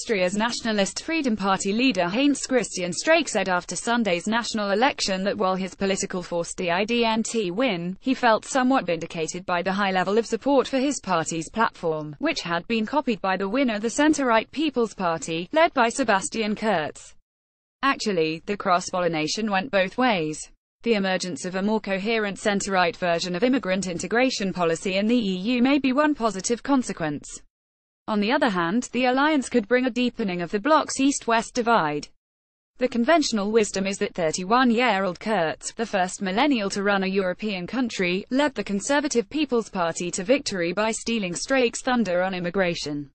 Austria's nationalist Freedom Party leader Heinz Christian Streeck said after Sunday's national election that while his political force didn't win, he felt somewhat vindicated by the high level of support for his party's platform, which had been copied by the winner, the centre-right People's Party, led by Sebastian Kurz. Actually, the cross-pollination went both ways. The emergence of a more coherent centre-right version of immigrant integration policy in the EU may be one positive consequence. On the other hand, the alliance could bring a deepening of the bloc's east-west divide. The conventional wisdom is that 31-year-old Kurz, the first millennial to run a European country, led the Conservative People's Party to victory by stealing Streeck's thunder on immigration.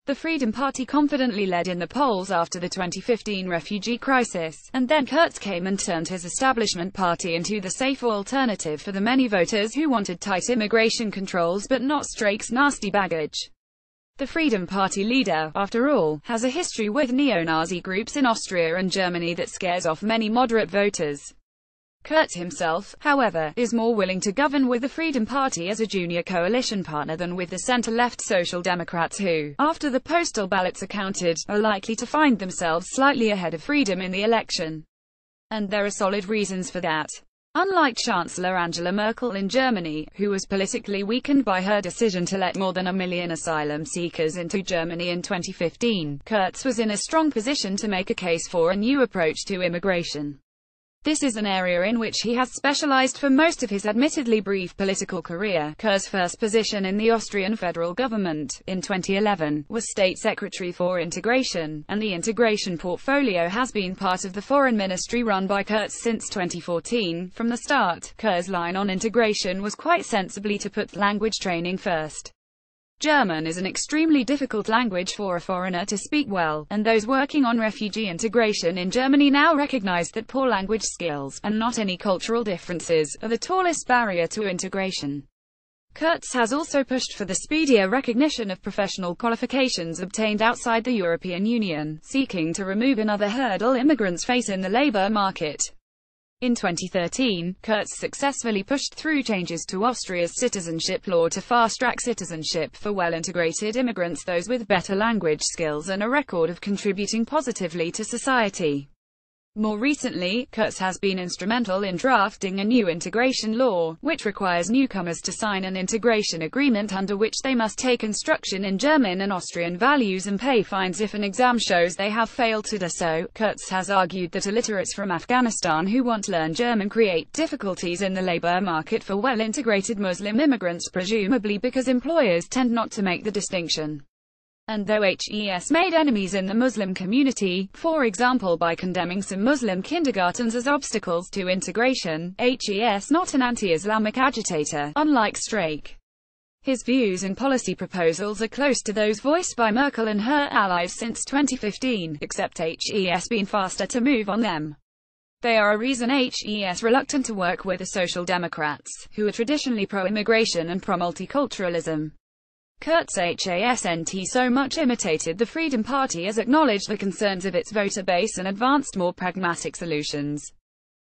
The Freedom Party confidently led in the polls after the 2015 refugee crisis, and then Kurz came and turned his establishment party into the safer alternative for the many voters who wanted tight immigration controls but not Streeck's nasty baggage. The Freedom Party leader, after all, has a history with neo-Nazi groups in Austria and Germany that scares off many moderate voters. Kurz himself, however, is more willing to govern with the Freedom Party as a junior coalition partner than with the centre-left Social Democrats who, after the postal ballots are counted, are likely to find themselves slightly ahead of Freedom in the election. And there are solid reasons for that. Unlike Chancellor Angela Merkel in Germany, who was politically weakened by her decision to let more than 1 million asylum seekers into Germany in 2015, Kurz was in a strong position to make a case for a new approach to immigration. This is an area in which he has specialized for most of his admittedly brief political career. Kurz's first position in the Austrian federal government, in 2011, was State Secretary for Integration, and the integration portfolio has been part of the foreign ministry run by Kurz since 2014. From the start, Kurz's line on integration was quite sensibly to put language training first. German is an extremely difficult language for a foreigner to speak well, and those working on refugee integration in Germany now recognize that poor language skills, and not any cultural differences, are the tallest barrier to integration. Kurz has also pushed for the speedier recognition of professional qualifications obtained outside the European Union, seeking to remove another hurdle immigrants face in the labor market. In 2013, Kurz successfully pushed through changes to Austria's citizenship law to fast-track citizenship for well-integrated immigrants, those with better language skills and a record of contributing positively to society. More recently, Kurz has been instrumental in drafting a new integration law, which requires newcomers to sign an integration agreement under which they must take instruction in German and Austrian values and pay fines if an exam shows they have failed to do so. Kurz has argued that illiterates from Afghanistan who want to learn German create difficulties in the labor market for well-integrated Muslim immigrants, presumably because employers tend not to make the distinction. And though HES made enemies in the Muslim community, for example by condemning some Muslim kindergartens as obstacles to integration, HES not an anti-Islamic agitator, unlike Streeck. His views and policy proposals are close to those voiced by Merkel and her allies since 2015, except HES been faster to move on them. They are a reason HES reluctant to work with the Social Democrats, who are traditionally pro-immigration and pro-multiculturalism. Kurz hasn't so much imitated the Freedom Party as acknowledged the concerns of its voter base and advanced more pragmatic solutions.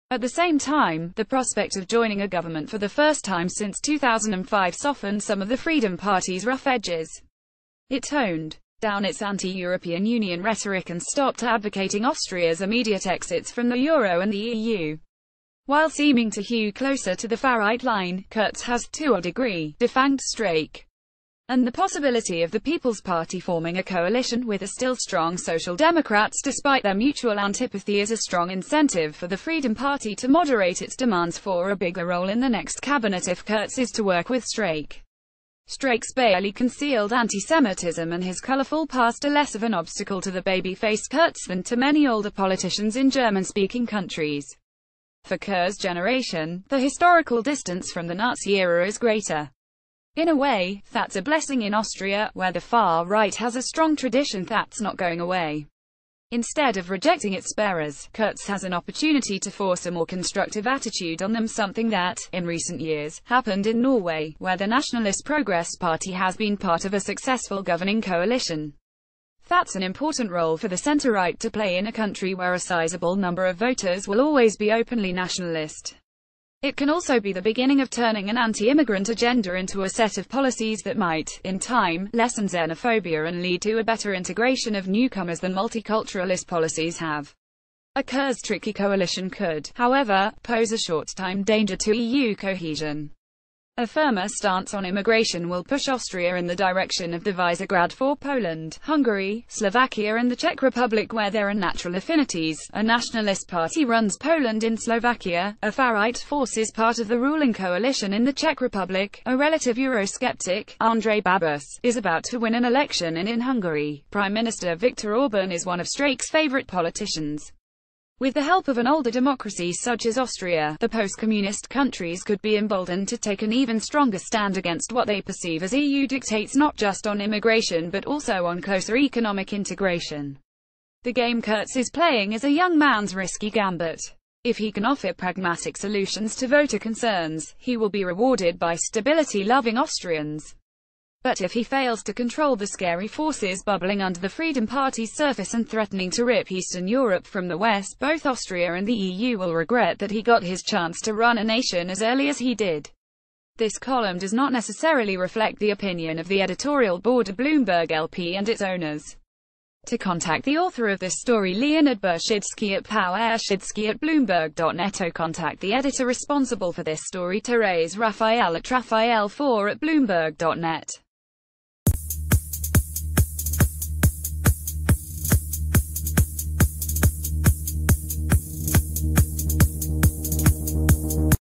At the same time, the prospect of joining a government for the first time since 2005 softened some of the Freedom Party's rough edges. It toned down its anti-European Union rhetoric and stopped advocating Austria's immediate exits from the euro and the EU. While seeming to hew closer to the far-right line, Kurz has, to a degree, defanged Streeck. And the possibility of the People's Party forming a coalition with a still strong Social Democrats despite their mutual antipathy is a strong incentive for the Freedom Party to moderate its demands for a bigger role in the next cabinet if Kurz is to work with Streeck. Streeck's barely concealed anti-Semitism and his colourful past are less of an obstacle to the baby-faced Kurz than to many older politicians in German-speaking countries. For Kurz's generation, the historical distance from the Nazi era is greater. In a way, that's a blessing in Austria, where the far right has a strong tradition that's not going away. Instead of rejecting its bearers, Kurz has an opportunity to force a more constructive attitude on them, something that, in recent years, happened in Norway, where the Nationalist Progress Party has been part of a successful governing coalition. That's an important role for the centre-right to play in a country where a sizable number of voters will always be openly nationalist. It can also be the beginning of turning an anti-immigrant agenda into a set of policies that might, in time, lessen xenophobia and lead to a better integration of newcomers than multiculturalist policies have. A Kurz-tricky coalition could, however, pose a short-time danger to EU cohesion. A firmer stance on immigration will push Austria in the direction of the Visegrad for Poland, Hungary, Slovakia and the Czech Republic, where there are natural affinities. A nationalist party runs Poland in Slovakia, a far-right force is part of the ruling coalition in the Czech Republic, a relative Eurosceptic, Andrej Babis, is about to win an election in Hungary. Prime Minister Viktor Orban is one of Strake's favourite politicians. With the help of an older democracy such as Austria, the post-communist countries could be emboldened to take an even stronger stand against what they perceive as EU dictates, not just on immigration but also on closer economic integration. The game Kurz is playing is a young man's risky gambit. If he can offer pragmatic solutions to voter concerns, he will be rewarded by stability-loving Austrians. But if he fails to control the scary forces bubbling under the Freedom Party's surface and threatening to rip Eastern Europe from the West, both Austria and the EU will regret that he got his chance to run a nation as early as he did. This column does not necessarily reflect the opinion of the editorial board of Bloomberg LP and its owners. To contact the author of this story, Leonid Bershidsky at powershidsky@bloomberg.net, or contact the editor responsible for this story, Therese Raphael at Raphael4@bloomberg.net.